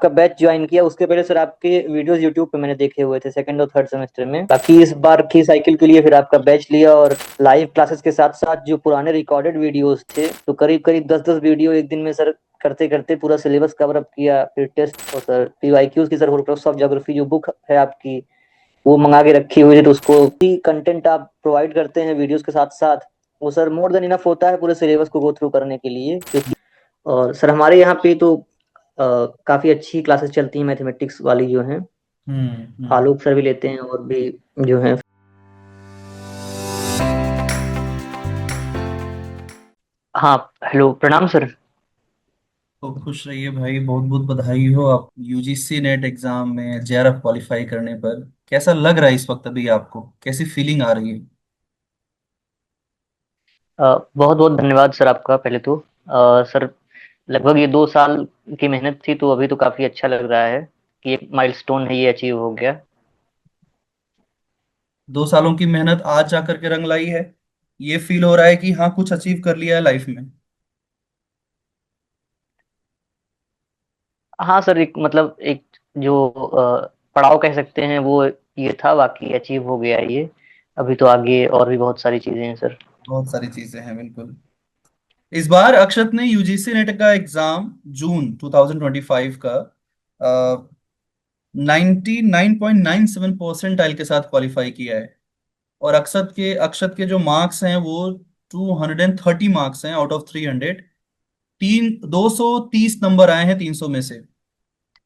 आपका batch join किया उसके पहले सर आपके वीडियोस यूट्यूब पे मैंने देखे हुए थे सेकंड और थर्ड सेमेस्टर में। बाकी इस बार की साइकिल के लिए फिर आपका बैच लिया और लाइव क्लासेस के साथ साथ जो पुराने रिकॉर्डेड वीडियोस थे तो करीब करीब 10-10 वीडियो एक दिन में सर करते करते पूरा सिलेबस कवर अप किया। फिर टेस्ट और सर पीवाईक्यूज की सर वर्कशॉप ऑफ ज्योग्राफी जो बुक है आपकी वो मंगा के रखी हुई है, तो उसको भी कंटेंट आप प्रोवाइड करते हैं वीडियोस के साथ साथ। वो सर मोर देन इनफ होता है पूरे सिलेबस को गो थ्रू करने के लिए, क्योंकि और सर हमारे यहाँ पे तो काफी अच्छी क्लासेस चलती हैं मैथमेटिक्स वाली जो हैं। हम्म। आलोक सर भी लेते हैं और भी जो है। हाँ, हेलो, प्रणाम सर। तो खुश रहिए भाई, बहुत बहुत बधाई हो आप यूजीसी नेट एग्जाम में जेआरएफ क्वालिफाई करने पर। कैसा लग रहा है इस वक्त, अभी आपको कैसी फीलिंग आ रही है? बहुत बहुत धन्यवाद सर आपका पहले तो। सर लगभग ये 2 साल की मेहनत थी, तो अभी तो काफी अच्छा लग रहा है कि एक माइलस्टोन है ये अचीव हो गया। 2 सालों की मेहनत आज जाकर के रंग लाई है। ये फील हो रहा है कि हाँ, कुछ अचीव कर लिया है लाइफ में। हाँ सर, एक मतलब एक जो पड़ाव कह सकते हैं वो ये था, बाकी अचीव हो गया ये। अभी तो आगे और भी बहुत सारी चीजें हैं सर। बहुत सारी चीजें हैं, बिल्कुल। इस बार अक्षत ने यूजीसी नेट का एग्जाम जून 2025 का 99.97% के साथ क्वालिफाई किया है। और अक्षत के जो मार्क्स हैं वो 230 मार्क्स हैं आउट ऑफ 300। 230 नंबर आए हैं 300 में से।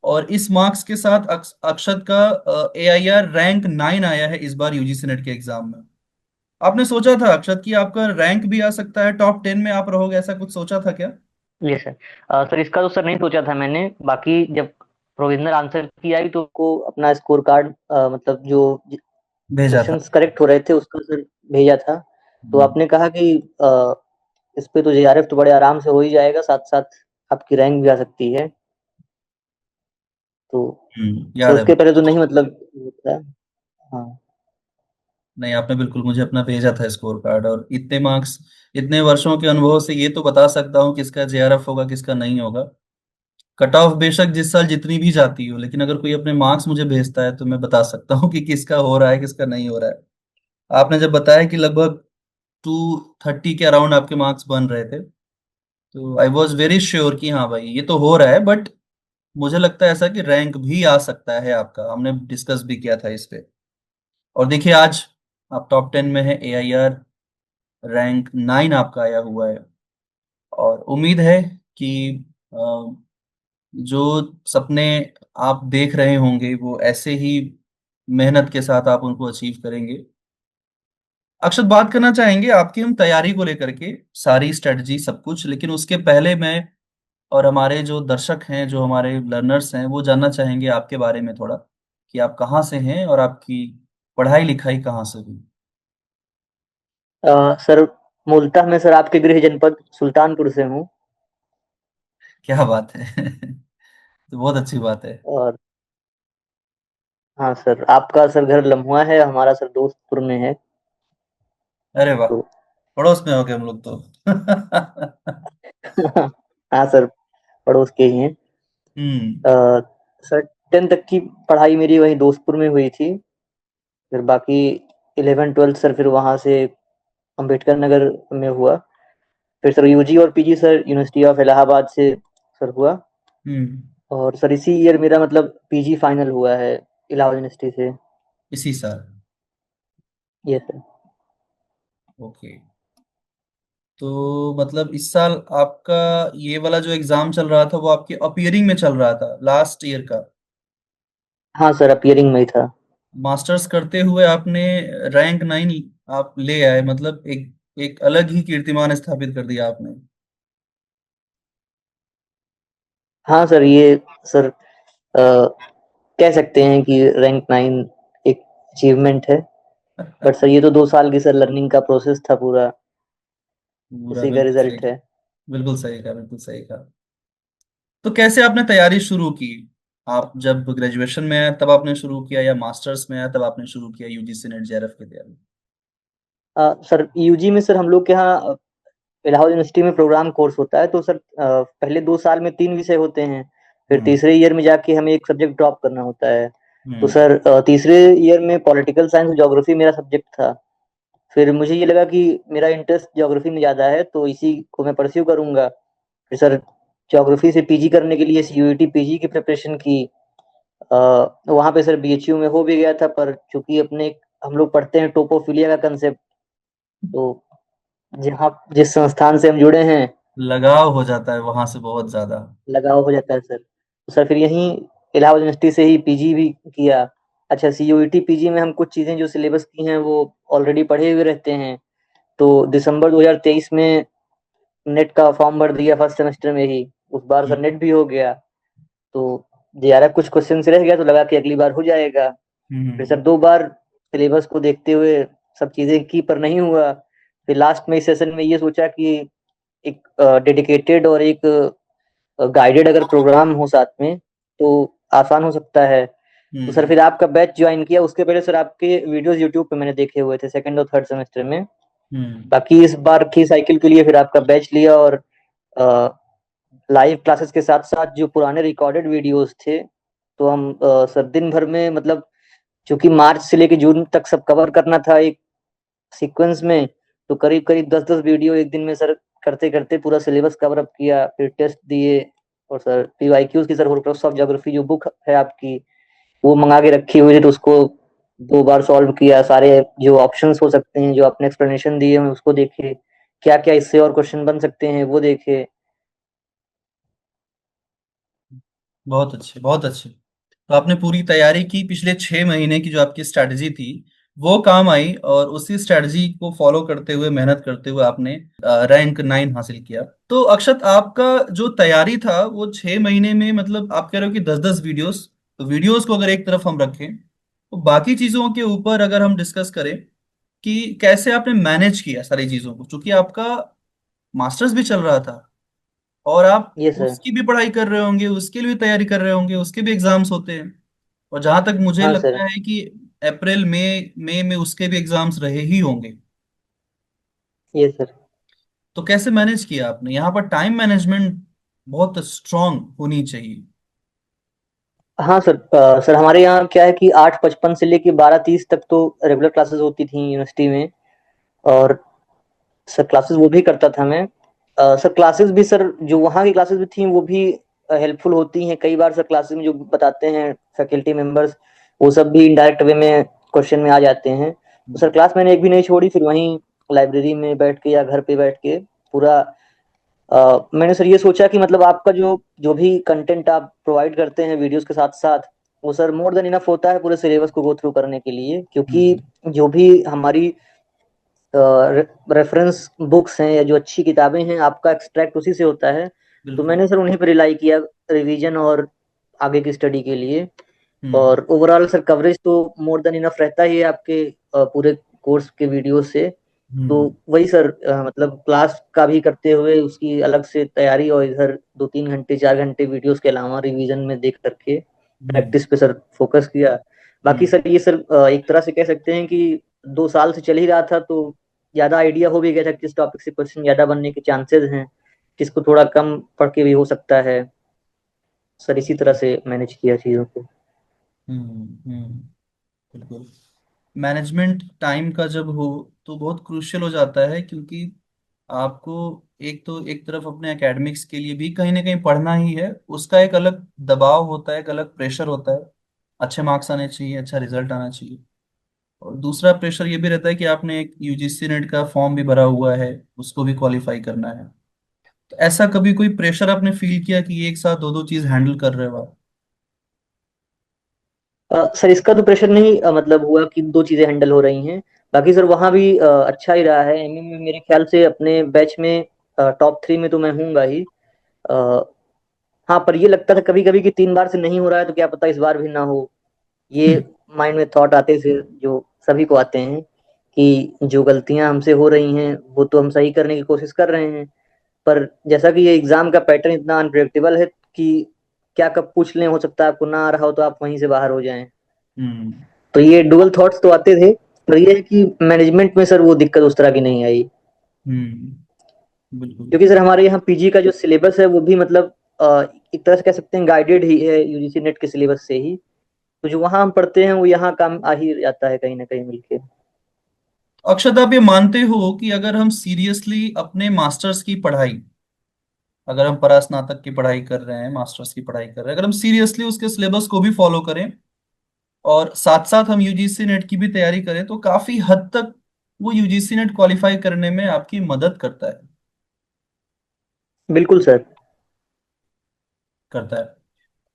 और इस मार्क्स के साथ अक्षत का एआईआर रैंक 9 आया है इस बार यूजीसी नेट के एग्जाम में। आपने सोचा था अक्षत कि आपका रैंक भी आ सकता है, टॉप 10 में आप रहोगे, ऐसा कुछ सोचा था क्या? ये सर, सर इसका तो सर नहीं सोचा था मैंने। बाकी जब प्रोविजनल आंसर की आई तो को अपना स्कोर कार्ड मतलब जो भेजा था। क्वेश्चंस करेक्ट हो रहे थे उसका सर भेजा था। तो हम्म। आपने कहा कि इस पे तो जेआरएफ तो बड़े आराम से हो ही जाएगा, साथ साथ आपकी रैंक भी आ सकती है। तो सर याद है उसके मुझे। पहले तो नहीं मतलब होता। हाँ। नहीं, आपने बिल्कुल मुझे अपना भेजा था स्कोर कार्ड, और इतने मार्क्स, इतने वर्षों के अनुभव से ये तो बता सकता हूँ किसका जेआरएफ होगा किसका नहीं होगा। कट ऑफ बेशक जिस साल जितनी भी जाती हो, लेकिन अगर कोई अपने मार्क्स मुझे भेजता है तो मैं बता सकता हूँ कि किसका हो रहा है किसका नहीं हो रहा है। आपने जब बताया कि लगभग 230 के अराउंड आपके मार्क्स बन रहे थे, तो आई वॉज वेरी श्योर कि हाँ भाई ये तो हो रहा है, बट मुझे लगता है ऐसा कि रैंक भी आ सकता है आपका। हमने डिस्कस भी किया था इस पे। और देखिए आज आप टॉप 10 में है, एआईआर रैंक 9 आपका आया हुआ है। और उम्मीद है कि जो सपने आप देख रहे होंगे वो ऐसे ही मेहनत के साथ आप उनको अचीव करेंगे। अक्षत, बात करना चाहेंगे आपकी हम तैयारी को लेकर के, सारी स्ट्रेटजी सब कुछ, लेकिन उसके पहले मैं और हमारे जो दर्शक हैं, जो हमारे लर्नर्स हैं, वो जानना चाहेंगे आपके बारे में थोड़ा, कि आप कहाँ से हैं और आपकी पढ़ाई लिखाई कहाँ से हुई। सर मूलतः मैं सर आपके गृह जनपद सुल्तानपुर से हूँ। क्या बात है! तो बहुत अच्छी बात है। और हाँ सर, आपका सर घर लम्हुआ है, हमारा सर दोस्तपुर में है। अरे वाह! तो पड़ोस में हो गए हम लोग तो। हाँ सर, पड़ोस के ही हैं। हम्म। अ, सर 10 तक की पढ़ाई मेरी वहीं दोस्तपुर में हुई थी। फिर बाकी 11 12 सर फिर वहाँ से अम्बेडकर नगर में हुआ। फिर सर यूजी और PG sir university of Allahabad से सर हुआ। हम्म। और सर इसी ईयर मेरा मतलब पीजी फाइनल हुआ है इलाहाबाद यूनिवर्सिटी से। इसी साल? ये सर। ओके। तो मतलब इस साल आपका ये वाला जो एग्जाम चल रहा था वो आपके अपीयरिंग में चल रहा था, लास्ट ईयर का। हाँ सर, अपियरिंग में ही था। मास्टर्स करते हुए आपने रैंक 9 आप ले आए, मतलब एक एक अलग ही कीर्तिमान स्थापित कर दिया आपने। हाँ सर, ये सर कह सकते हैं कि रैंक 9 एक अचीवमेंट है। बट सर ये तो 2 साल की सर लर्निंग का प्रोसेस था पूरा, पूरा इसी का बिल्कुल सही रिजल्ट कहा। है। बिल्कुल सही कहा, बिल्कुल सही कहा। तो कैसे आपने तैयारी शुरू की? आप जब ग्रेजुएशन में आए तब आपने शुरू किया, या मास्टर्स में आए तब आपने शुरू किया यूजीसी नेट जेआरएफ की तैयारी? सर यूजी में सर हम लोग के यहाँ इलाहाबाद यूनिवर्सिटी में प्रोग्राम कोर्स होता है, तो सर पहले 2 साल में 3 विषय होते हैं। फिर हम्म। तीसरे ईयर में जाके हमें एक सब्जेक्ट ड्रॉप करना होता है। तो हम्म। सर तीसरे ईयर में पॉलिटिकल साइंस और ज्योग्राफी मेरा सब्जेक्ट था। फिर मुझे ये लगा कि मेरा इंटरेस्ट ज्योग्राफी में ज़्यादा है तो इसी को मैं परस्यू करूंगा। फिर सर ज्योग्राफी से पीजी करने के लिए सीयूईटी पीजी की प्रिपरेशन की। वहाँ पे सर बीएचयू में हो भी गया था, पर चूंकि अपने हम लोग पढ़ते हैं टोपोफिलिया का कंसेप्ट, तो जहाँ जिस संस्थान से हम जुड़े हैं लगाव हो जाता है वहां से बहुत ज्यादा। लगाव हो जाता है सर। तो सर फिर यहीं इलाहाबाद यूनिवर्सिटी से ही पीजी भी किया। अच्छा, सीयूईटी पीजी में हम कुछ चीज़ें जो सिलेबस की हैं वो ऑलरेडी पढ़े हुए रहते हैं। तो दिसंबर 2023 में नेट का फॉर्म भर दिया फर्स्ट सेमेस्टर में ही। उस बार सर हम्म। नेट भी हो गया। तो जेआरएफ कुछ क्वेश्चन से रह गया तो लगा कि अगली बार हो जाएगा। फिर हम्म। सर 2 बार सिलेबस को देखते हुए सब चीज़ें की, पर नहीं हुआ। फिर लास्ट में इस सेशन में ये सोचा कि एक डेडिकेटेड और एक गाइडेड अगर प्रोग्राम हो साथ में तो आसान हो सकता है। तो सर हम्म। फिर आपका बैच ज्वाइन किया। उसके पहले सर आपके वीडियोस यूट्यूब पे मैंने देखे हुए थे सेकंड और थर्ड सेमेस्टर में। हम्म। बाकी इस बार की साइकिल के लिए फिर आपका बैच लिया, और लाइव क्लासेस के साथ साथ जो पुराने रिकॉर्डेड वीडियोस थे तो हम सर दिन भर में मतलब चूंकि मार्च से लेके जून तक सब कवर करना था एक सीक्वेंस में, तो करीब करीब 10-10 वीडियो एक दिन में सर करते करते पूरा सिलेबस कवर अप किया, फिर टेस्ट दिए। और सर पीवाईक्यूज की सर होर्क्रक्स ऑफ ज्योग्राफी जो बुक है आपकी वो मंगा के रखी हुई थी, तो उसको 2 बार सॉल्व किया। सारे जो ऑप्शंस हो सकते हैं जो आपने एक्सप्लेनेशन दिए हैं उसको देखे, क्या क्या इससे और क्वेश्चन बन सकते हैं वो देखे। बहुत अच्छे, बहुत अच्छे। तो आपने पूरी तैयारी की, पिछले 6 महीने की जो आपकी स्ट्रैटेजी थी वो काम आई, और उसी स्ट्रैटेजी को फॉलो करते हुए, मेहनत करते हुए आपने रैंक 9 हासिल किया। तो अक्षत, आपका जो तैयारी था वो 6 महीने में, मतलब आप कह रहे हो कि 10-10 वीडियोस, तो वीडियोस को अगर एक तरफ हम रखें तो बाकी चीजों के ऊपर अगर हम डिस्कस करें कि कैसे आपने मैनेज किया सारी चीजों को, क्योंकि आपका मास्टर्स भी चल रहा था और आप ये सर। उसकी भी पढ़ाई कर रहे होंगे, उसके लिए भी तैयारी कर रहे होंगे, उसके भी एग्जाम्स होते हैं। और जहां तक मुझे हाँ सर। लगता है कि अप्रैल मई मई में उसके भी एग्जाम्स रहे ही होंगे। ये सर। तो कैसे मैनेज किया आपने? यहाँ पर टाइम मैनेजमेंट बहुत स्ट्रांग होनी चाहिए। हाँ सर। सर हमारे यहाँ क्या है कि 8:55 से लेके 12:30 तक तो रेगुलर क्लासेस होती थी यूनिवर्सिटी में। और सर क्लासेस वो भी करता था मैं। सर क्लासेस भी सर जो वहाँ की क्लासेस भी थी वो भी हेल्पफुल होती हैं कई बार। सर क्लासेस में जो बताते हैं फैकल्टी मेंबर्स वो सब भी इनडायरेक्ट वे में क्वेश्चन में आ जाते हैं। तो सर हम्म। क्लास मैंने एक भी नहीं छोड़ी, फिर वहीं लाइब्रेरी में बैठ के या घर पे बैठ के पूरा मैंने सर ये सोचा कि मतलब आपका जो जो भी कंटेंट आप प्रोवाइड करते हैं वीडियोस के साथ साथ वो सर मोर देन इनफ होता है पूरे सिलेबस को गो थ्रू करने के लिए। क्योंकि हम्म। जो भी हमारी रेफरेंस बुक्स हैं या जो अच्छी किताबें हैं आपका एक्सट्रैक्ट उसी से होता है। तो बिल्कुल। मैंने सर उन्हीं पर रिलाई किया रिवीजन और आगे की स्टडी के लिए। हम्म। और ओवरऑल सर कवरेज तो मोर देन इनफ रहता ही है आपके पूरे कोर्स के वीडियो से। तो हम्म। वही सर मतलब क्लास का भी करते हुए उसकी अलग से तैयारी, और इधर 2-3 घंटे 4 घंटे वीडियोस के अलावा रिवीजन में देख करके हम्म। प्रैक्टिस पे सर फोकस किया। बाकी हम्म। सर ये सर एक तरह से कह सकते हैं कि 2 साल से चल ही रहा था तो ज्यादा आइडिया हो भी गया था किस टॉपिक से क्वेश्चन ज्यादा बनने के चांसेस हैं, किसको थोड़ा कम पढ़ के भी हो सकता है। सर इसी तरह से मैनेज किया चीजों को। हम्म। बिल्कुल। मैनेजमेंट टाइम का जब हो तो बहुत क्रूशियल हो जाता है, क्योंकि आपको एक तो एक तरफ अपने एकेडमिक्स के लिए भी कहीं ना कहीं पढ़ना ही है, उसका एक अलग दबाव होता है, एक अलग प्रेशर होता है। अच्छे मार्क्स आने चाहिए, अच्छा रिजल्ट आना चाहिए। और दूसरा प्रेशर ये भी रहता है कि आपने एक यूजीसी नेट का फॉर्म भी भरा हुआ है, उसको भी क्वालिफाई करना है। तो ऐसा कभी कोई प्रेशर आपने फील किया कि एक साथ दो दो चीज हैंडल कर रहे हो आप? सर इसका तो प्रेशर नहीं मतलब हुआ कि 2 चीजें हैंडल हो रही हैं। बाकी सर वहाँ भी अच्छा ही रहा है। एमए में मेरे ख्याल से अपने बैच में टॉप 3 में तो मैं हूँगा ही। अ, हाँ, पर ये लगता था कभी कभी कि 3 बार से नहीं हो रहा है तो क्या पता इस बार भी ना हो। ये माइंड में थॉट आते थे जो सभी को आते हैं कि जो गलतियां हमसे हो रही हैं वो तो हम सही करने की कोशिश कर रहे हैं, पर जैसा कि ये एग्जाम का पैटर्न इतना अनप्रेडिक्टेबल है कि क्या कब पूछ लें, हो सकता है आपको ना आ रहा हो तो आप वहीं से बाहर हो जाएं। हम्म। तो ये डुअल थॉट्स तो आते थे, पर ये है कि मैनेजमेंट में सर वो दिक्कत उस तरह की नहीं आई। हम्म। बिल्कुल। क्योंकि सर हमारे यहाँ पीजी का जो सिलेबस है वो भी मतलब एक तरह से कह सकते हैं गाइडेड ही है यूजीसी नेट के सिलेबस से ही। तो जो वहां हम पढ़ते हैं वो यहाँ काम आ ही जाता है कहीं ना कहीं मिलके। अक्षत, आप ये मानते हो कि अगर हम सीरियसली अपने मास्टर्स की पढ़ाई, अगर हम परास्नातक की पढ़ाई कर रहे हैं, मास्टर्स की पढ़ाई कर रहे हैं, अगर हम सीरियसली उसके सिलेबस को भी फॉलो करें और साथ साथ हम यूजीसी नेट की भी तैयारी करें, तो काफी हद तक वो यूजीसी नेट क्वालिफाई करने में आपकी मदद करता है। बिल्कुल सर। करता है।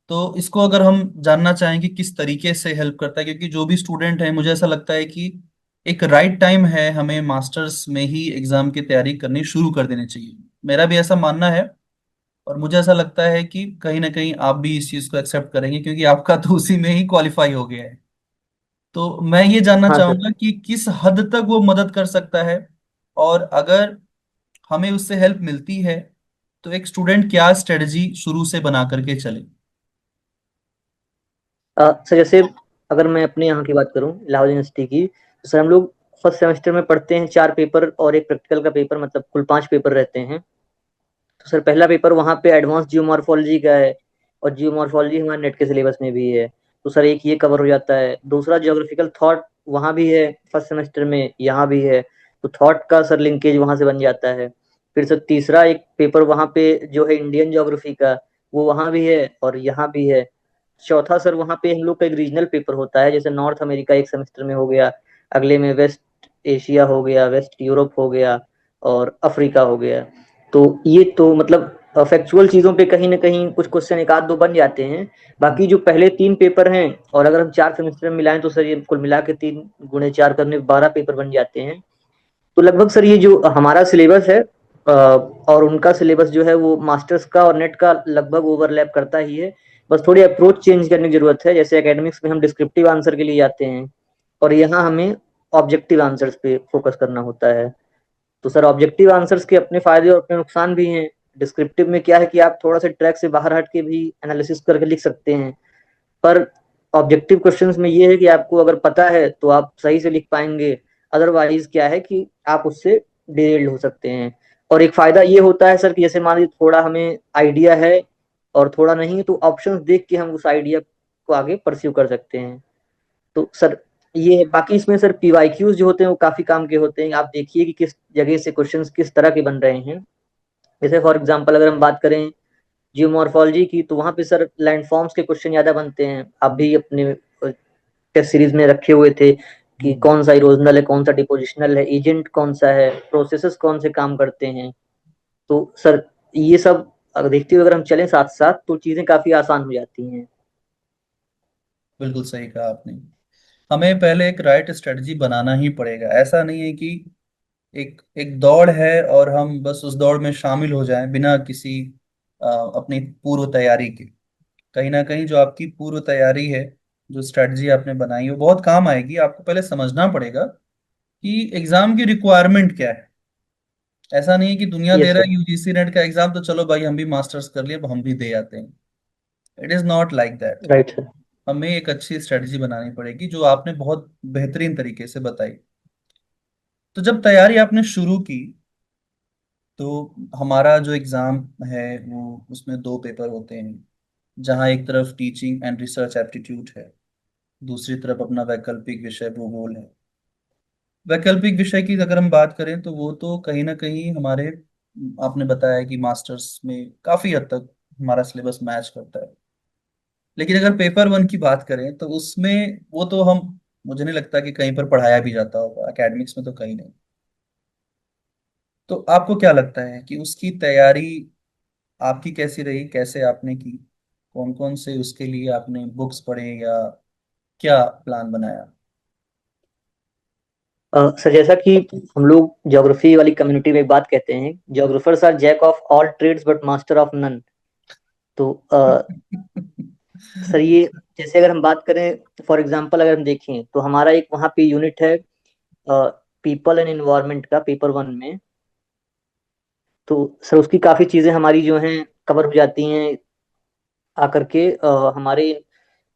तो इसको अगर हम जानना चाहें कि किस तरीके से हेल्प करता है, क्योंकि जो भी स्टूडेंट है, मुझे ऐसा लगता है कि एक राइट टाइम है हमें मास्टर्स में ही एग्जाम की तैयारी करनी शुरू कर देनी चाहिए। मेरा भी ऐसा मानना है। और मुझे ऐसा लगता है कि कहीं ना कहीं आप भी इस चीज को एक्सेप्ट करेंगे, क्योंकि आपका तो उसी में ही क्वालिफाई हो गया है। तो मैं ये जानना हाँ सर। चाहूंगा कि किस हद तक वो मदद कर सकता है, और अगर हमें उससे हेल्प मिलती है तो एक स्टूडेंट क्या स्ट्रेटजी शुरू से बना करके चले। सर जैसे अगर मैं अपने यहाँ की बात करूँ इलाहाबाद यूनिवर्सिटी की, तो सर हम लोग फर्स्ट सेमेस्टर में पढ़ते हैं 4 पेपर और एक प्रैक्टिकल का पेपर, मतलब कुल 5 पेपर रहते हैं। तो सर पहला पेपर वहाँ पे एडवांस जियोमॉर्फोलॉजी का है, और जियोमॉर्फोलॉजी हमारे नेट के सिलेबस में भी है। तो सर एक ये कवर हो जाता है। दूसरा ज्योग्राफिकल थॉट वहाँ भी है फर्स्ट सेमेस्टर में, यहाँ भी है। तो थॉट का सर लिंकेज वहाँ से बन जाता है। फिर सर तीसरा एक पेपर वहाँ पे जो है इंडियन ज्योग्राफी का, वो वहाँ भी है और यहाँ भी है। चौथा सर वहाँ पे हम लोग का एक रीजनल पेपर होता है, जैसे नॉर्थ अमेरिका एक सेमेस्टर में हो गया, अगले में वेस्ट एशिया हो गया, वेस्ट यूरोप हो गया, और अफ्रीका हो गया। तो ये तो मतलब फैक्चुअल चीजों पे कहीं ना कहीं कुछ क्वेश्चन एक आध दो बन जाते हैं। बाकी जो पहले 3 पेपर हैं, और अगर हम 4 सेमेस्टर में मिलाएं तो सर ये कुल मिला के 3 गुणे 4 करने 12 पेपर बन जाते हैं। तो लगभग सर ये जो हमारा सिलेबस है और उनका सिलेबस जो है वो मास्टर्स का और नेट का लगभग ओवरलैप करता ही है। बस थोड़ी अप्रोच चेंज करने की जरूरत है। जैसे एकेडमिक्स में हम डिस्क्रिप्टिव आंसर के लिए जाते हैं, और यहाँ हमें ऑब्जेक्टिव आंसर्स पे फोकस करना होता है। तो सर ऑब्जेक्टिव आंसर्स के अपने फायदे और अपने नुकसान भी हैं। डिस्क्रिप्टिव में क्या है कि आप थोड़ा सा ट्रैक से बाहर हट के भी एनालिसिस करके लिख सकते हैं, पर ऑब्जेक्टिव क्वेश्चंस में ये है कि आपको अगर पता है तो आप सही से लिख पाएंगे, अदरवाइज क्या है कि आप उससे डिरेल्ड हो सकते हैं। और एक फायदा ये होता है सर कि जैसे मान लीजिए थोड़ा हमें आइडिया है और थोड़ा नहीं, तो ऑप्शंस देख के हम उस आइडिया को आगे परस्यू कर सकते हैं। तो सर ये है। बाकी इसमें सर पीवाईक्यूज जो होते हैं वो काफी काम के होते हैं। आप देखिए कि किस जगह से क्वेश्चंस किस तरह के बन रहे हैं। जैसे फॉर एग्जांपल अगर हम बात करें जियोमॉर्फोलॉजी की, तो वहां पे सर लैंडफॉर्म्स के क्वेश्चन ज्यादा बनते हैं। आप भी अपने टेस्ट सीरीज में रखे हुए थे कि कौन सा इरोजनल है, कौन सा डिपोजिशनल है, एजेंट कौन सा है, प्रोसेसेस कौन से काम करते हैं। तो सर ये सब अगर देखते हुए अगर हम चलें साथ साथ तो चीजें काफी आसान हो जाती हैं। बिल्कुल सही कहा आपने। हमें पहले एक राइट स्ट्रेटजी बनाना ही पड़ेगा। ऐसा नहीं है कि एक एक दौड़ है और हम बस उस दौड़ में शामिल हो जाएं बिना किसी अपनी पूर्व तैयारी के। कहीं ना कहीं जो आपकी पूर्व तैयारी है, जो स्ट्रेटजी आपने बनाई है, वो बहुत काम आएगी। आपको पहले समझना पड़ेगा कि एग्जाम की रिक्वायरमेंट क्या है। ऐसा नहीं है कि दुनिया दे यस रहा सर। है यूजीसी नेट का एग्जाम, तो चलो भाई हम भी मास्टर्स कर लिए, अब हम भी दे आते हैं। It is not like that. Right sir. हमें एक अच्छी स्ट्रेटजी बनानी पड़ेगी, जो आपने बहुत बेहतरीन तरीके से बताई। तो जब तैयारी आपने शुरू की, तो हमारा जो एग्जाम है वो, उसमें 2 पेपर होते हैं। जहाँ एक तरफ टीचिंग एंड रिसर्च एप्टीट्यूड है, दूसरी तरफ अपना वैकल्पिक विषय भूगोल है। वैकल्पिक विषय की अगर हम बात करें तो वो तो कहीं ना कहीं हमारे, आपने बताया कि मास्टर्स में काफी हद तक हमारा सिलेबस मैच करता है। लेकिन अगर पेपर 1 की बात करें तो उसमें वो तो हम, मुझे नहीं लगता कि कहीं पर पढ़ाया भी जाता होगा, एकेडमिक्स में तो कहीं नहीं। तो आपको क्या लगता है कि उसकी तैयारी आपकी कैसी रही, कैसे आपने की, कौन कौन से उसके लिए आपने बुक्स पढ़े, या क्या प्लान बनाया। सर जैसा कि हम लोग ज्योग्राफी वाली कम्युनिटी में एक बात कहते हैं, geographers are jack of all trades but master of none. तो सर ये जैसे अगर हम बात करें फॉर एग्जांपल अगर हम देखें तो हमारा एक वहाँ पे यूनिट है पीपल एंड एनवायरनमेंट का पेपर 1 में। तो सर उसकी काफी चीजें हमारी जो हैं कवर हो जाती हैं आकर के हमारे यूनिट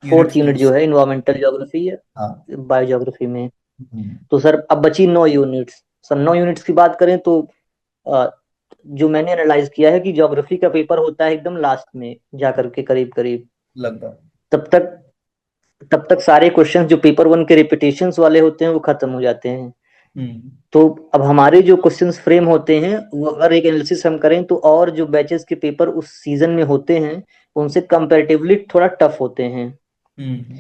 फोर्थ यूनिट 4 जो से। है इन्वायरमेंटल ज्योग्राफी या हाँ। बायोज्योग्राफी में। हम्म। तो सर अब बची 9 यूनिट्स। सर 9 यूनिट्स की बात करें तो जो मैंने एनालाइज किया है कि ज्योग्राफी का पेपर होता है एकदम लास्ट में जा करके, करीब करीब। लगभग। तब तक तब तक सारे क्वेश्चंस जो पेपर वन के रिपीटेशंस वाले होते हैं वो खत्म हो जाते हैं। हम्म। तो अब हमारे जो क्वेश्चंस फ्रेम होते हैं वो अगर एक एनालिसिस हम करें तो और जो बैचेस के पेपर उस सीजन में होते हैं उनसे कंपैरेटिवली थोड़ा टफ होते हैं। हम्म।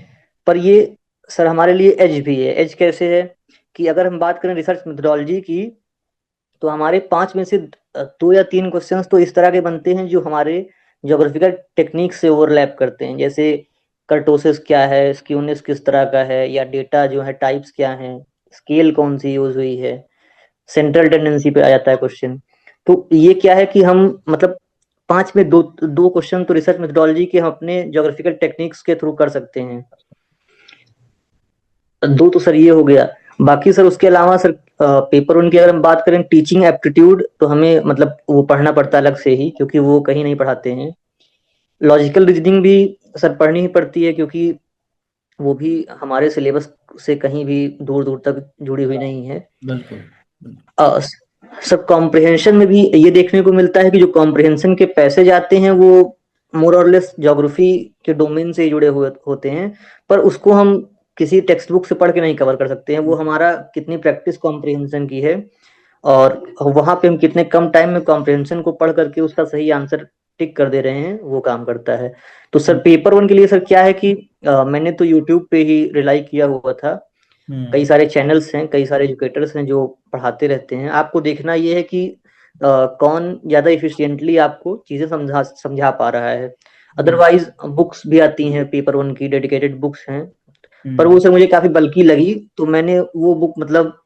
पर ये सर हमारे लिए एज भी है। एज कैसे है कि अगर हम बात करें रिसर्च मेथोडोलॉजी की, तो हमारे पांच में से दो या तीन क्वेश्चंस तो इस तरह के बनते हैं जो हमारे ज्योग्राफिकल टेक्निक से ओवरलैप करते हैं। जैसे कर्टोसिस क्या है, स्क्यूनेस किस तरह का है, या डेटा जो है टाइप्स क्या है, स्केल कौन सी यूज हुई है, सेंट्रल टेंडेंसी पे आ जाता है क्वेश्चन। तो ये क्या है कि हम मतलब पांच में दो दो क्वेश्चन तो रिसर्च मेथोडोलॉजी के हम अपने ज्योग्राफिकल टेक्निक्स के थ्रू कर सकते हैं। दो तो सर ये हो गया। बाकी सर उसके अलावा सर पेपर वन की अगर हम बात करें टीचिंग एप्टीट्यूड, तो हमें मतलब वो पढ़ना पड़ता है अलग से ही, क्योंकि वो कहीं नहीं पढ़ाते हैं। लॉजिकल रीजनिंग भी सर पढ़नी ही पड़ती है, क्योंकि वो भी हमारे सिलेबस से कहीं भी दूर दूर तक जुड़ी हुई नहीं है। बिल्कुल बिल्कुल। अ, सब कॉम्प्रिहेंशन में भी ये देखने को मिलता है कि जो कॉम्प्रिहेंशन के पैसे जाते हैं वो मोर और लेस ज्योग्राफी के डोमेन से ही जुड़े हुए होते हैं। पर उसको हम किसी टेक्स्ट बुक से पढ़ के नहीं कवर कर सकते हैं। वो हमारा कितनी प्रैक्टिस कॉम्प्रिहेंशन की है, और वहां पे हम कितने कम टाइम में कॉम्प्रिहेंशन को पढ़ करके उसका सही आंसर टिक कर दे रहे हैं, वो काम करता है। तो सर पेपर वन के लिए सर क्या है कि मैंने तो यूट्यूब पे ही रिलाई किया हुआ था। कई हम्म। सारे चैनल्स हैं, कई सारे एजुकेटर्स हैं जो पढ़ाते रहते हैं। आपको देखना ये है कि कौन ज्यादा इफिशिएंटली आपको चीजें समझा समझा पा रहा है। हम्म। अदरवाइज बुक्स भी आती हैं पेपर वन की, डेडिकेटेड बुक्स हैं। पर वो हम्म। सर मुझे काफी बल्की लगी, तो मैंने वो बुक मतलब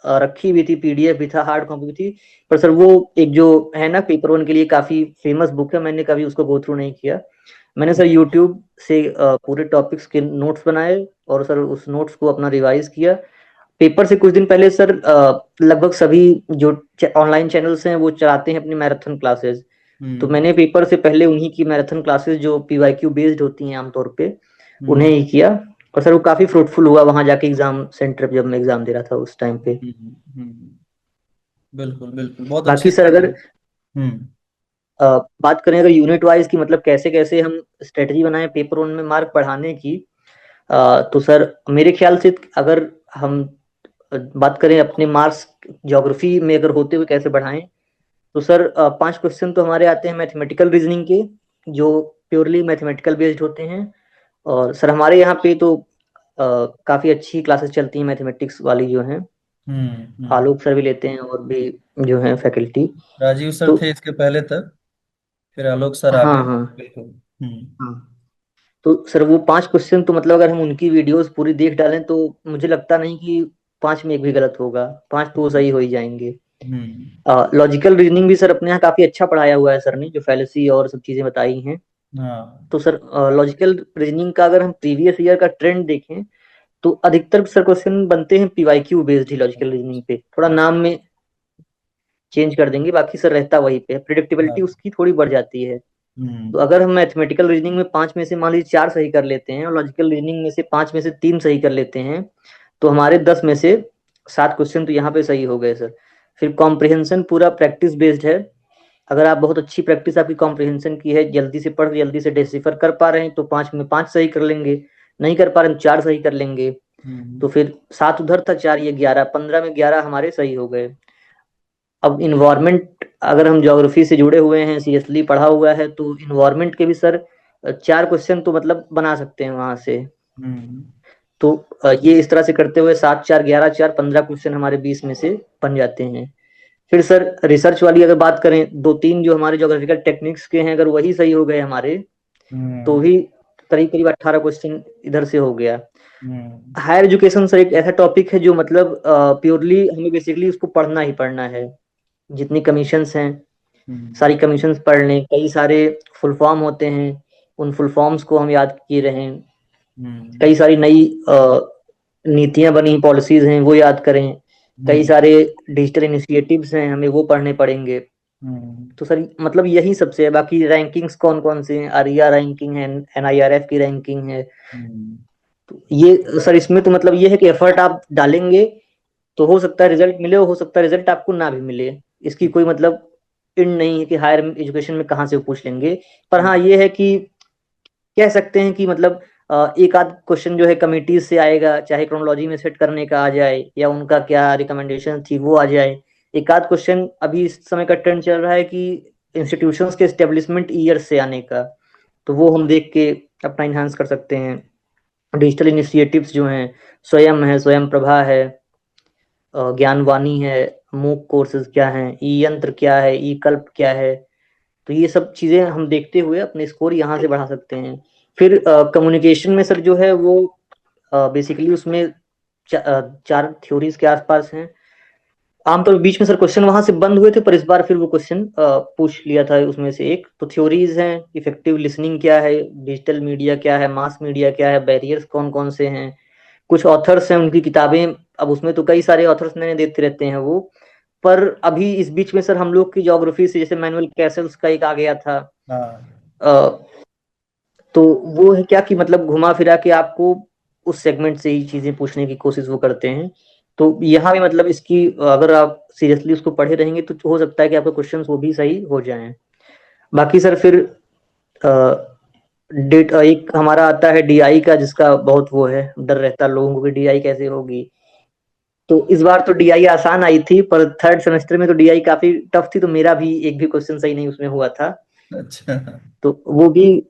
रखी भी थी, पीडीएफ भी था, हार्ड कॉपी भी थी। पर सर वो एक जो है ना पेपर वन के लिए काफी फेमस बुक है, मैंने कभी उसको गो थ्रू नहीं किया। मैंने सर यूट्यूब से पूरे टॉपिक्स के नोट्स बनाए, और सर उस नोट्स को अपना रिवाइज किया। पेपर से कुछ दिन पहले सर लगभग सभी जो ऑनलाइन चैनल्स हैं वो चलाते हैं अपनी मैराथन क्लासेस। तो हम्म। मैंने पेपर से पहले उन्हीं की मैराथन क्लासेस जो पीवाईक्यू बेस्ड होती हैं आमतौर पे, उन्हें हम्म। ही किया। और सर वो काफी फ्रूटफुल हुआ वहां जाके एग्जाम सेंटर पे, जब मैं एग्जाम दे रहा था उस टाइम पे। हम्म। बिल्कुल बिल्कुल, बहुत अच्छे बाकी से सर अगर आपने। हम्म। बात करें अगर यूनिट वाइज की, मतलब कैसे कैसे हम स्ट्रेटजी बनाए पेपर वन में मार्क बढ़ाने की, तो सर मेरे ख्याल से अगर हम बात करें अपने मार्क्स ज्योग्राफी में अगर होते हुए कैसे बढ़ाएं, तो सर पांच क्वेश्चन तो हमारे आते हैं मैथमेटिकल रीजनिंग के, जो प्योरली मैथमेटिकल बेस्ड होते हैं। और सर हमारे यहाँ पे तो काफी अच्छी क्लासेस चलती हैं मैथमेटिक्स वाली जो हैं। हम्म। आलोक सर भी लेते हैं, और भी जो हैं फैकल्टी। राजीव सर तो थे इसके पहले तक, फिर आलोक सर आ हाँ गए। हाँ बिल्कुल। हाँ। तो सर वो पांच क्वेश्चन तो मतलब अगर हम उनकी वीडियोस पूरी देख डालें तो मुझे लगता नहीं कि पांच में एक भी गलत होगा, पांच तो सही हो ही जाएंगे। हम्म। लॉजिकल रीजनिंग भी सर अपने यहाँ काफी अच्छा पढ़ाया हुआ है सर ने, जो फैलेसी और सब चीजें बताई हैं। हाँ। तो सर लॉजिकल रीजनिंग का अगर हम प्रीवियस ईयर का ट्रेंड देखें, तो अधिकतर सर क्वेश्चन बनते हैं पीवाईक्यू बेस्ड ही लॉजिकल रीजनिंग पे, थोड़ा नाम में चेंज कर देंगे, बाकी सर रहता वही पे, प्रिडिक्टेबिलिटी हाँ। उसकी थोड़ी बढ़ जाती है। तो हम्म। अगर हम मैथमेटिकल रीजनिंग में पांच में से मान लीजिए चार सही कर लेते हैं, और लॉजिकल रीजनिंग में से पांच में से तीन सही कर लेते हैं, तो हमारे 10 में से सात क्वेश्चन तो यहाँ पे सही हो गए सर। फिर कॉम्प्रिहेंशन पूरा प्रैक्टिस बेस्ड है। अगर आप बहुत अच्छी प्रैक्टिस आपकी कॉम्प्रिहेंशन की है, जल्दी से पढ़ जल्दी से डिसिफर कर पा रहे हैं, तो पांच में पांच सही कर लेंगे। नहीं कर पा रहे हैं तो चार सही कर लेंगे। हम्म। तो फिर सात उधर था, चार ये 11, 15 में 11 हमारे सही हो गए। अब इन्वायरमेंट अगर हम ज्योग्राफी से जुड़े हुए हैं, सीरियसली पढ़ा हुआ है, तो इन्वायरमेंट के भी सर चार क्वेश्चन तो मतलब बना सकते हैं वहां से। हम्म। तो ये इस तरह से करते हुए सात चार 11 4 15 क्वेश्चन हमारे 20 में से बन जाते हैं। फिर सर रिसर्च वाली अगर बात करें, दो तीन जो हमारे ज्योग्राफिकल टेक्निक्स के हैं, अगर वही सही हो गए हमारे, तो हम्म। भी करीब करीब 18 क्वेश्चन इधर से हो गया। हम्म। हायर एजुकेशन सर एक ऐसा टॉपिक है जो मतलब प्योरली हमें बेसिकली उसको पढ़ना ही पढ़ना है। जितनी कमीशंस हैं हम्म। सारी कमीशंस पढ़ लें, कई सारे फुल फॉर्म होते हैं, उन फुल फॉर्म्स को हम याद किए रहें। हम्म। कई सारी नई नीतियां बनी, पॉलिसीज हैं, वो याद करें। कई हम्म। सारे डिजिटल इनिशिएटिव्स हैं, हमें वो पढ़ने पड़ेंगे। हम्म। तो सर मतलब यही सबसे है। बाकी रैंकिंग्स कौन कौन से हैं, आरिया रैंकिंग है, एनआईआरएफ की रैंकिंग है। हम्म। तो ये सर इसमें तो मतलब ये है कि एफर्ट आप डालेंगे तो हो सकता है रिजल्ट मिले, हो सकता है रिजल्ट आपको ना भी मिले। इसकी कोई मतलब इन नहीं है कि हायर एजुकेशन में कहाँ से वो पूछ लेंगे। पर हाँ ये है कि कह सकते हैं कि मतलब एक आध क्वेश्चन जो है कमिटीज से आएगा, चाहे क्रोनोलॉजी में सेट करने का आ जाए या उनका क्या रिकमेंडेशन थी वो आ जाए। एक आध क्वेश्चन अभी इस समय का ट्रेंड चल रहा है कि इंस्टीट्यूशंस के एस्टेब्लिशमेंट ईयर से आने का, तो वो हम देख के अपना इन्हांस कर सकते हैं। डिजिटल इनिशिएटिव्स जो हैं, स्वयं है, स्वयं प्रभा है, ज्ञानवाणी है, मूक कोर्सेज क्या हैं, ई यंत्र क्या है, ई कल्प क्या है। तो ये सब चीजें हम देखते हुए अपने स्कोर यहाँ से बढ़ा सकते हैं। फिर कम्युनिकेशन में सर जो है वो बेसिकली उसमें चार थ्योरीज के आसपास हैं। आमतौर पर बीच में सर क्वेश्चन वहां से बंद हुए थे, पर इस बार फिर वो क्वेश्चन पूछ लिया था उसमें से एक। तो थ्योरीज हैं, इफेक्टिव लिसनिंग क्या है, डिजिटल मीडिया क्या है, मास मीडिया क्या है, बैरियर्स कौन कौन से हैं, कुछ ऑथर्स हैं उनकी किताबें। अब उसमें तो कई सारे ऑथर्स नए देते रहते हैं वो। पर अभी इस बीच में सर हम लोग की ज्योग्राफी से जैसे मैनुअल कैसल्स का एक आ गया था। हाँ अ, तो वो है क्या कि मतलब घुमा फिरा के आपको उस सेगमेंट से ही चीजें पूछने की कोशिश वो करते हैं। तो यहाँ भी मतलब इसकी अगर आप सीरियसली उसको पढ़े रहेंगे तो हो सकता है कि आपके क्वेश्चंस वो भी सही हो जाएं। बाकी सर फिर डेट एक हमारा आता है डीआई का, जिसका बहुत वो है, डर रहता है लोगों को कि डीआई कैसे होगी। तो इस बार तो डीआई आसान आई थी, पर थर्ड सेमेस्टर में तो डीआई काफी टफ थी, तो मेरा भी एक भी क्वेश्चन सही नहीं उसमें हुआ था। अच्छा। तो वो भी,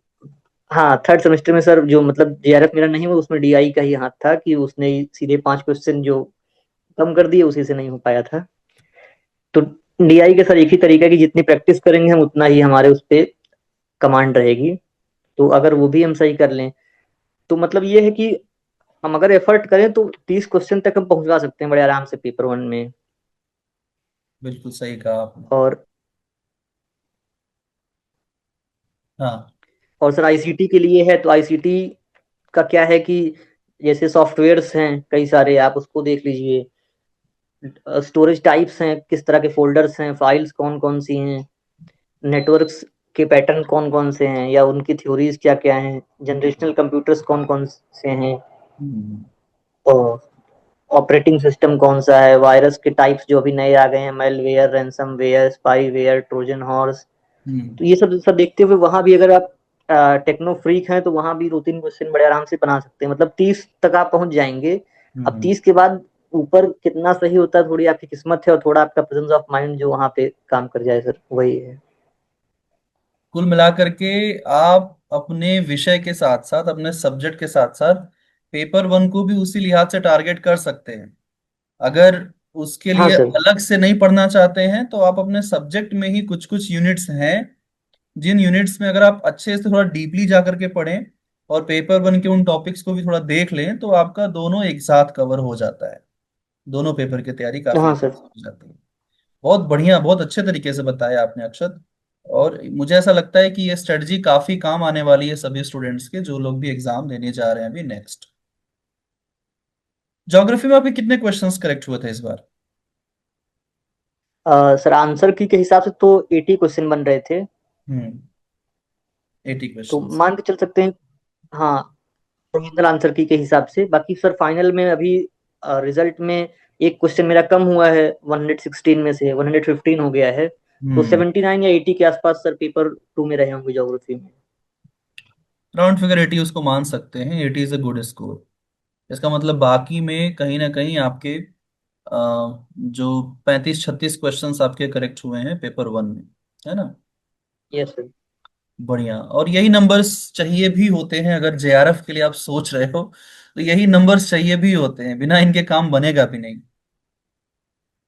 हाँ थर्ड सेमेस्टर में सर जो मतलब जेआरएफ मेरा नहीं हुआ उसमें डीआई का ही हाथ था कि उसने ही सीधे 5 क्वेश्चन जो कम कर दिए उसी से नहीं हो पाया था। तो डीआई के सर एक ही तरीका है कि जितनी प्रैक्टिस करेंगे हम उतना ही हमारे उस पे कमांड रहेगी। तो अगर वो भी हम सही कर लें तो मतलब ये है कि हम अगर एफर्ट करें तो 30 क्वेश्चन तक हम पहुंचवा सकते हैं बड़े आराम से पेपर 1 में। बिल्कुल सही कहा आपने। और हाँ। और सर आईसीटी के लिए है, तो आईसीटी का क्या है कि जैसे सॉफ्टवेयर्स हैं कई सारे, आप उसको देख लीजिए। स्टोरेज टाइप्स हैं, किस तरह के फोल्डर्स हैं, फाइल्स कौन कौन सी हैं, नेटवर्क्स के पैटर्न कौन कौन से हैं या उनकी थ्योरीज क्या क्या हैं, जनरेशनल कंप्यूटर्स कौन कौन से हैं, हम्म। और ऑपरेटिंग सिस्टम कौन सा है, वायरस के टाइप्स जो अभी नए आ गए हैं, malware, ransomware, spyware, Trojan horse. हम्म। तो ये सब सब देखते हुए वहां भी अगर आप टेक्नो फ्रीक हैं तो वहां भी 2-3 क्वेश्चन बड़े आराम से बना सकते हैं, मतलब 30 तक आप पहुंच जाएंगे। अब हम्म। 30 के बाद ऊपर कितना सही होता है थोड़ी आपकी किस्मत है और थोड़ा आपका प्रेजेंस ऑफ माइंड जो वहां पे काम कर जाए सर, वही है। कुल मिलाकर के आप अपने विषय के साथ साथ अपने सब्जेक्ट के साथ साथ पेपर 1 को भी उसी लिहाज से टारगेट कर सकते हैं। अगर उसके हाँ लिए सर। अलग से नहीं पढ़ना चाहते हैं तो आप अपने सब्जेक्ट में ही कुछ कुछ यूनिट्स हैं जिन यूनिट्स में अगर आप अच्छे से थोड़ा डीपली जा करके पढ़ें और पेपर 1 के उन टॉपिक्स को भी थोड़ा देख लें तो आपका दोनों एक साथ कवर हो जाता है। दोनों पेपर की तैयारी काफी हाँ अच्छे सर। से हो जाती है। बहुत बढ़िया, बहुत अच्छे तरीके से बताया आपने अक्षत। और मुझे ऐसा लगता है कि ये स्ट्रेटजी काफी काम आने वाली है सभी स्टूडेंट्स के जो लोग भी एग्जाम देने जा रहे हैं अभी नेक्स्ट। ज्योग्राफी में आपके कितने क्वेश्चंस करेक्ट हुए थे इस बार? सर आंसर की के हिसाब से तो 80 क्वेश्चन बन रहे थे। हम्म। 80 तो क्वेश्चंस। मान के चल सकते हैं। हाँ, प्रोविजनल आंसर की के हिसाब से। बाकी सर फाइनल में अभी रिजल्ट में एक क्वेश्चन मेरा कम हुआ है, 116 में से 115 हो गया है। तो हम्म। 79 या 80 के आसपास सर पेपर 2 में रहे होंगे ज्योग्राफी में। राउंड फिगर 80 उसको मान सकते हैं, 80 इज अ गुड स्कोर। इसका मतलब बाकी में कहीं ना कहीं आपके जो 35-36 क्वेश्चंस आपके करेक्ट हुए हैं पेपर 1 में, है ना? Yes sir. बढ़िया। और यही नंबर्स चाहिए भी होते हैं अगर जेआरएफ के लिए आप सोच रहे हो तो यही नंबर्स चाहिए भी होते हैं, बिना इनके काम बनेगा भी नहीं।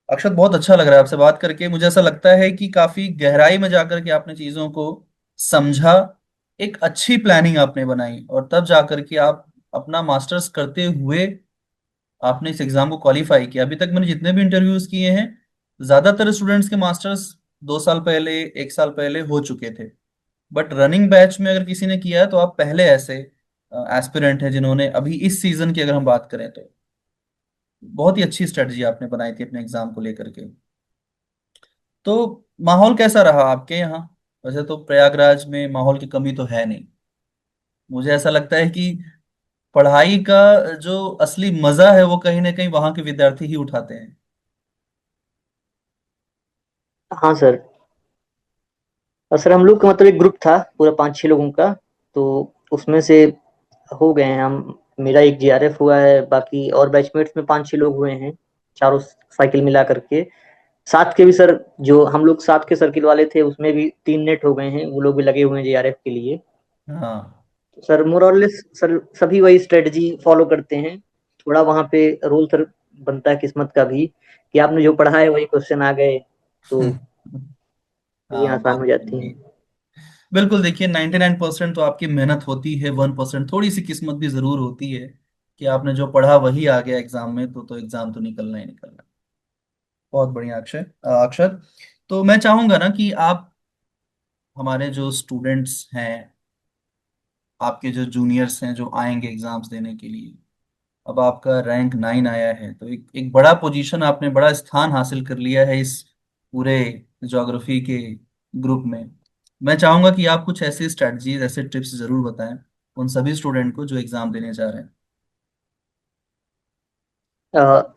अक्षत बहुत अच्छा लग रहा है आपसे बात करके। मुझे ऐसा लगता है कि काफी गहराई में जाकर के आपने चीजों को समझा, एक अच्छी प्लानिंग आपने बनाई और तब जाकर के आप अपना मास्टर्स करते हुए आपने इस एग्जाम को क्वालिफाई किया। अभी तक मैंने जितने भी इंटरव्यूज किए हैं ज्यादातर स्टूडेंट्स के मास्टर्स 2 साल पहले, 1 साल पहले हो चुके थे। बट रनिंग बैच में अगर किसी ने किया है तो आप पहले ऐसे एस्पिरेंट हैं जिन्होंने अभी इस सीजन की अगर हम बात करें तो बहुत ही अच्छी स्ट्रेटजी आपने बनाई थी अपने एग्जाम को लेकर के। तो माहौल कैसा रहा आपके यहाँ? वैसे तो प्रयागराज में माहौल की कमी तो है नहीं। मुझे ऐसा लगता है कि पढ़ाई का जो असली मजा है वो कहीं ना कहीं वहां के विद्यार्थी ही उठाते हैं। हाँ सर। और सर हम लोग का मतलब एक ग्रुप था पूरा 5-6 लोगों का। तो उसमें से हो गए हैं हम। मेरा एक जेआरएफ हुआ है, बाकी और बैचमेट्स में 5-6 लोग हुए हैं, चारों साइकिल मिला करके। साथ के भी सर, जो हम लोग साथ के सर्किल वाले थे उसमें भी 3 नेट हो गए हैं, वो लोग भी लगे हुए हैं जेआरएफ के लिए। हाँ। तो सर मोरलेस सर सभी वही स्ट्रेटजी फॉलो करते हैं। थोड़ा वहां पे रोल सर बनता है किस्मत का भी, कि आपने जो पढ़ा है वही क्वेश्चन आ गए, तो चीजें हाँ, आसान बात हो तो जाती है। हैं। बिल्कुल, देखिए 99% तो आपकी मेहनत होती है, 1% थोड़ी सी किस्मत भी जरूर होती है कि आपने जो पढ़ा वही आ गया एग्जाम में, तो एग्जाम तो निकलना ही निकलना। बहुत बढ़िया अक्षर। तो मैं चाहूंगा ना कि आप, हमारे जो स्टूडेंट्स हैं, आपके जो जूनियर्स हैं जो आएंगे एग्जाम्स देने के लिए, अब आपका रैंक 9 आया है, तो एक बड़ा पोजीशन, आपने बड़ा स्थान हासिल कर लिया है इस पूरे ज्योग्राफी के ग्रुप में। मैं चाहूंगा कि आप कुछ ऐसे स्ट्रेटजीज, ऐसे टिप्स जरूर बताएं उन सभी स्टूडेंट को जो एग्जाम देने जा रहे हैं।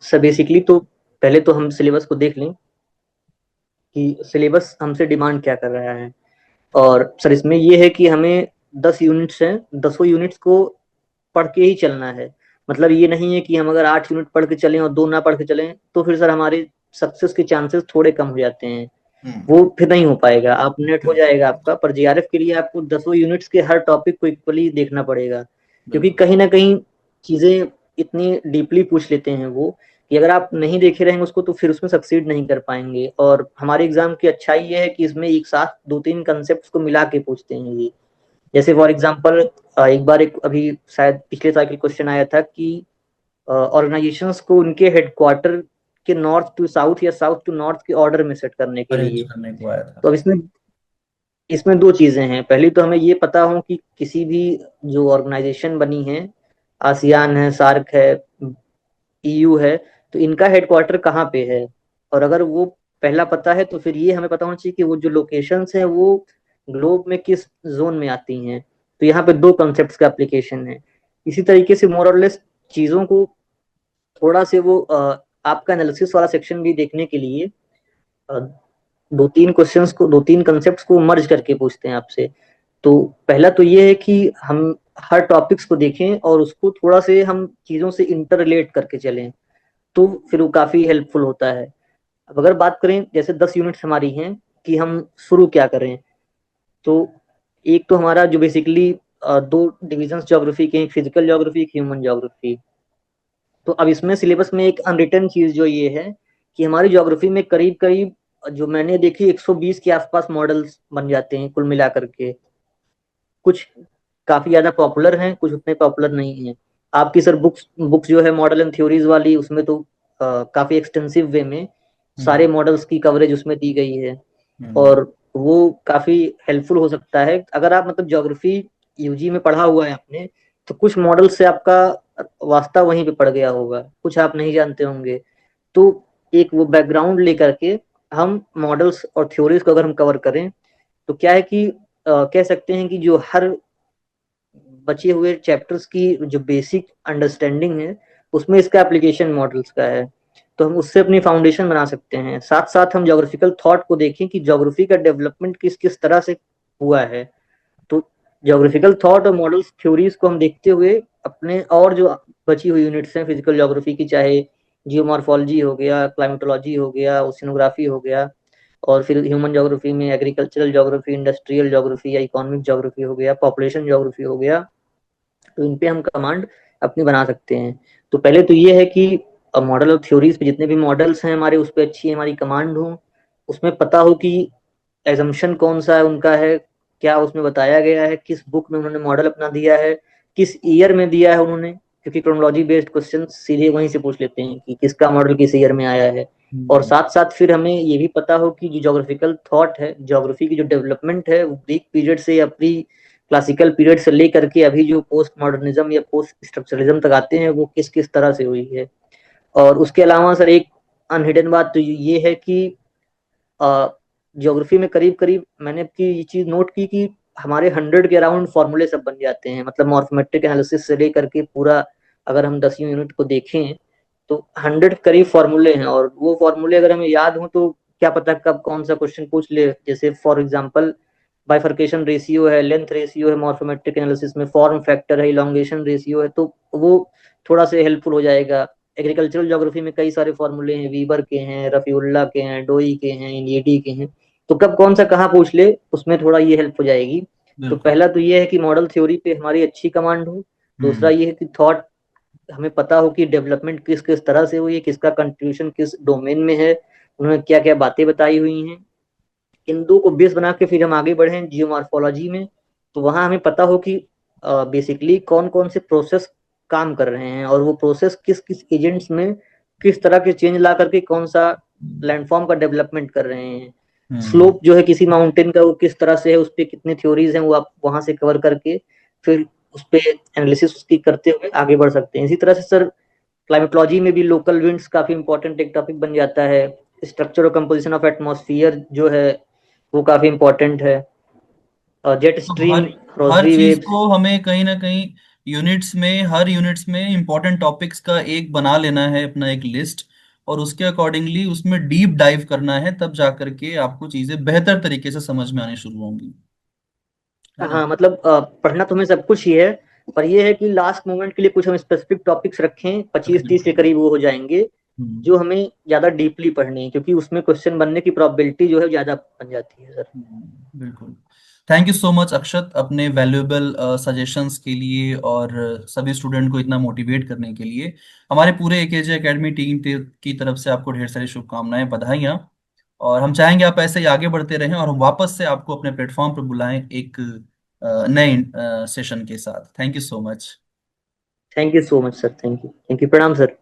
सर बेसिकली तो पहले तो हम सिलेबस को देख लें कि सिलेबस हमसे डिमांड क्या कर रहा है। और सर इसमें ये है कि हमें 10 यूनिट्स हैं, 10 यूनिट्स को पढ़ के ही चलना है। मतलब ये नहीं है कि हम अगर 8 यूनिट पढ़ के चलें और 2 ना पढ़ के चलें, तो फिर सर हमारे सक्सेस के चांसेस थोड़े कम हो जाते हैं। हम्म। वो फिर नहीं हो पाएगा, आप नेट हो जाएगा आपका, पर जेआरएफ के लिए आपको 10 यूनिट्स के हर टॉपिक को इक्वली देखना पड़ेगा। क्योंकि बिल्कुल। कहीं ना कहीं चीजें इतनी डीपली पूछ लेते हैं वो, कि अगर आप नहीं देखे रहेंगे उसको तो फिर उसमें सक्सीड नहीं कर पाएंगे। और हमारे एग्जाम की अच्छाई ये है कि इसमें एक साथ 2-3 कंसेप्ट को मिला के पूछते हैं ये। जैसे फॉर एग्जाम्पल, एक बार एक अभी शायद पिछले साइकिल क्वेश्चन आया था कि ऑर्गेनाइजेशंस को उनके हेडक्वार्टर के नॉर्थ टू साउथ या साउथ टू नॉर्थ के ऑर्डर में सेट करने के अरेंज लिए। करने को आया था। तो अब इसमें इसमें दो चीजें हैं। पहली तो हमें ये पता हो कि किसी भी जो ऑर्गेनाइजेशन बनी है, आसियान है, सार्क है, ईयू है, तो इनका हेडक्वार्टर कहाँ पे है। और अगर वो पहला पता है तो फिर ये हमें पता होना चाहिए कि वो जो लोकेशंस हैं वो ग्लोब में किस जोन में आती हैं। तो यहाँ पे दो कॉन्सेप्ट्स का एप्लीकेशन है। इसी तरीके से मोर और लेस चीजों को थोड़ा से वो आपका एनालिसिस वाला सेक्शन भी देखने के लिए 2-3 कंसेप्ट्स को मर्ज करके पूछते हैं आपसे। तो पहला तो ये है कि हम हर टॉपिक्स को देखें और उसको थोड़ा से हम चीजों से इंटर रिलेट करके चलें, तो फिर वो काफी हेल्पफुल होता है। अब अगर बात करें जैसे 10 यूनिट्स हमारी हैं कि हम शुरू क्या करें, तो एक तो हमारा जो बेसिकली दो डिविजन्स ज्योग्राफी के, एक फिजिकल ज्योग्राफी, एक ह्यूमन ज्योग्राफी। तो अब इसमें सिलेबस में एक अनरिटन चीज जो ये है कि हमारी ज्योग्राफी में करीब करीब जो मैंने देखी 120 के आसपास मॉडल्स बन जाते हैं कुल मिलाकर के। कुछ काफी ज्यादा पॉपुलर हैं, कुछ उतने पॉपुलर नहीं हैं। आपकी सर बुक्स बुक्स जो है मॉडल एंड थ्योरीज वाली, उसमें तो काफी एक्सटेंसिव वे में सारे हम्म। मॉडल्स की कवरेज उसमें दी गई है। हम्म। और वो काफी हेल्पफुल हो सकता है अगर आप मतलब ज्योग्राफी यूजी में पढ़ा हुआ है आपने, तो कुछ मॉडल से आपका वास्ता वहीं पे पड़ गया होगा, कुछ आप नहीं जानते होंगे। तो एक वो बैकग्राउंड लेकर के हम मॉडल्स और थ्योरीज को अगर हम कवर करें, तो क्या है कि कह सकते हैं कि जो हर बचे हुए चैप्टर्स की जो बेसिक अंडरस्टैंडिंग है, उसमें इसका एप्लीकेशन मॉडल्स का है। तो हम उससे अपनी फाउंडेशन बना सकते हैं। साथ साथ हम ज्योग्राफिकल थॉट को देखें कि ज्योग्राफी का डेवलपमेंट किस किस तरह से हुआ है। तो ज्योग्राफिकल थॉट और मॉडल्स थ्योरीज को हम देखते हुए अपने और जो बची हुई यूनिट्स हैं फिजिकल ज्योग्राफी की, चाहे जियोमॉर्फोलॉजी हो गया, क्लाइमेटोलॉजी हो गया, ओशिनोग्राफी हो गया, और फिर ह्यूमन ज्योग्राफी में एग्रीकल्चरल ज्योग्राफी, इंडस्ट्रियल ज्योग्राफी या इकोनॉमिक ज्योग्राफी हो गया, पॉपुलेशन ज्योग्राफी हो गया, तो इन पे हम कमांड अपनी बना सकते हैं। तो पहले तो ये है कि मॉडल और थ्योरीज पे जितने भी मॉडल्स हैं हमारे, उस पर अच्छी हमारी कमांड हो, उसमें पता हो कि एजम्पशन कौन सा है उनका है, क्या उसमें बताया गया है, किस बुक में उन्होंने मॉडल अपना दिया है, किस ईयर में दिया है उन्होंने। क्योंकि क्रोनोलॉजी बेस्ड क्वेश्चन सीधे वहीं से पूछ लेते हैं कि किसका मॉडल किस ईयर में आया है। और हम्म। साथ साथ फिर हमें ये भी पता हो कि जो ज्योग्राफिकल थॉट है, ज्योग्राफी की जो डेवलपमेंट है, वो ग्रीक पीरियड से या प्री क्लासिकल पीरियड से लेकर के अभी जो पोस्ट मॉडर्निज्म या पोस्ट स्ट्रक्चरलिज्म तक आते हैं, वो किस किस तरह से हुई है। और उसके अलावा सर एक अनहिडन बात तो ये है कि ज्योग्राफी में करीब करीब मैंने आपकी ये चीज नोट की कि हमारे 100 के अराउंड फॉर्मूले सब बन जाते हैं। मतलब मॉर्फोमेट्रिक एनालिसिस से लेकर के पूरा, अगर हम 10 यूनिट को देखें तो 100 करीब फॉर्मूले हैं। और वो फॉर्मूले अगर हमें याद हो तो क्या पता कब कौन सा क्वेश्चन पूछ ले। जैसे फॉर एग्जाम्पल बाइफरकेशन रेशियो है, लेंथ रेशियो है, मॉर्फोमेट्रिक एनालिसिस में फॉर्म फैक्टर है, इलोंगेशन रेशियो है, तो वो थोड़ा से हेल्पफुल हो जाएगा। एग्रीकल्चरल ज्योग्राफी में कई सारे फॉर्मूले हैं, वीबर के हैं, रफीउल्ला के हैं, डोई के हैं, इनियडी के हैं, तो कब कौन सा कहाँ पूछ ले उसमें थोड़ा ये हेल्प हो जाएगी। तो बिल्कुल। पहला तो ये है कि मॉडल थ्योरी पे हमारी अच्छी कमांड हो। दूसरा हम्म। ये है कि थॉट हमें पता हो कि डेवलपमेंट किस किस तरह से हुई है, किसका कंट्रीब्यूशन किस डोमेन में है, उन्होंने क्या क्या बातें बताई हुई हैं। इन दो को बेस बना के फिर हम आगे बढ़े जियोमॉर्फोलॉजी में, तो वहां हमें पता हो कि बेसिकली कौन कौन से प्रोसेस काम कर रहे हैं, और वो प्रोसेस किस किस एजेंट्स में किस तरह के चेंज ला करके कौन सा लैंडफॉर्म का डेवलपमेंट कर रहे हैं। हम्म। स्लोप जो है किसी माउंटेन का वो किस तरह से है, उस पर कितने थ्योरीज हैं, वो आप वहां से कवर करके फिर उस पे एनालिसिस उसकी करते हुए आगे बढ़ सकते हैं। इसी तरह से सर क्लाइमेटोलॉजी में भी लोकल विंड्स काफी इंपॉर्टेंट एक टॉपिक बन जाता है। स्ट्रक्चर और कंपोजिशन ऑफ एटमॉस्फेयर जो है वो काफी इंपॉर्टेंट है। और जेट तो स्ट्रीम, हर हर रोजरी चीज वेव्स। को हमें कहीं ना कहीं यूनिट्स में, हर यूनिट्स में इंपॉर्टेंट टॉपिक्स का एक बना लेना है अपना एक लिस्ट, और उसके अकॉर्डिंगली उसमें डीप डाइव करना है, तब जा करके आपको चीजें बेहतर तरीके से समझ में आनी शुरू होंगी, है ना? हाँ मतलब पढ़ना तो हमें सब कुछ ही है, पर ये है कि लास्ट मोमेंट के लिए कुछ हम स्पेसिफिक टॉपिक्स रखें, 25-30 के डेफिनेटली। करीब वो हो जाएंगे, हम्म। जो हमें ज्यादा डीपली पढ़ने हैं, क्योंकि उसमें क्वेश्चन बनने की प्रोबेबिलिटी जो है ज्यादा बन जाती है सर। बिल्कुल। थैंक यू सो मच अक्षत, अपने वैल्यूएबल सजेशंस के लिए और सभी स्टूडेंट को इतना मोटिवेट करने के लिए। हमारे पूरे एकेजे एकेडमी टीम की तरफ से आपको ढेर सारी शुभकामनाएं, बधाइयाँ। और हम चाहेंगे आप ऐसे ही आगे बढ़ते रहें, और हम वापस से आपको अपने प्लेटफॉर्म पर बुलाएं एक नए सेशन के साथ। Thank you so much. Thank you so much sir, thank you, thank you, प्रणाम सर।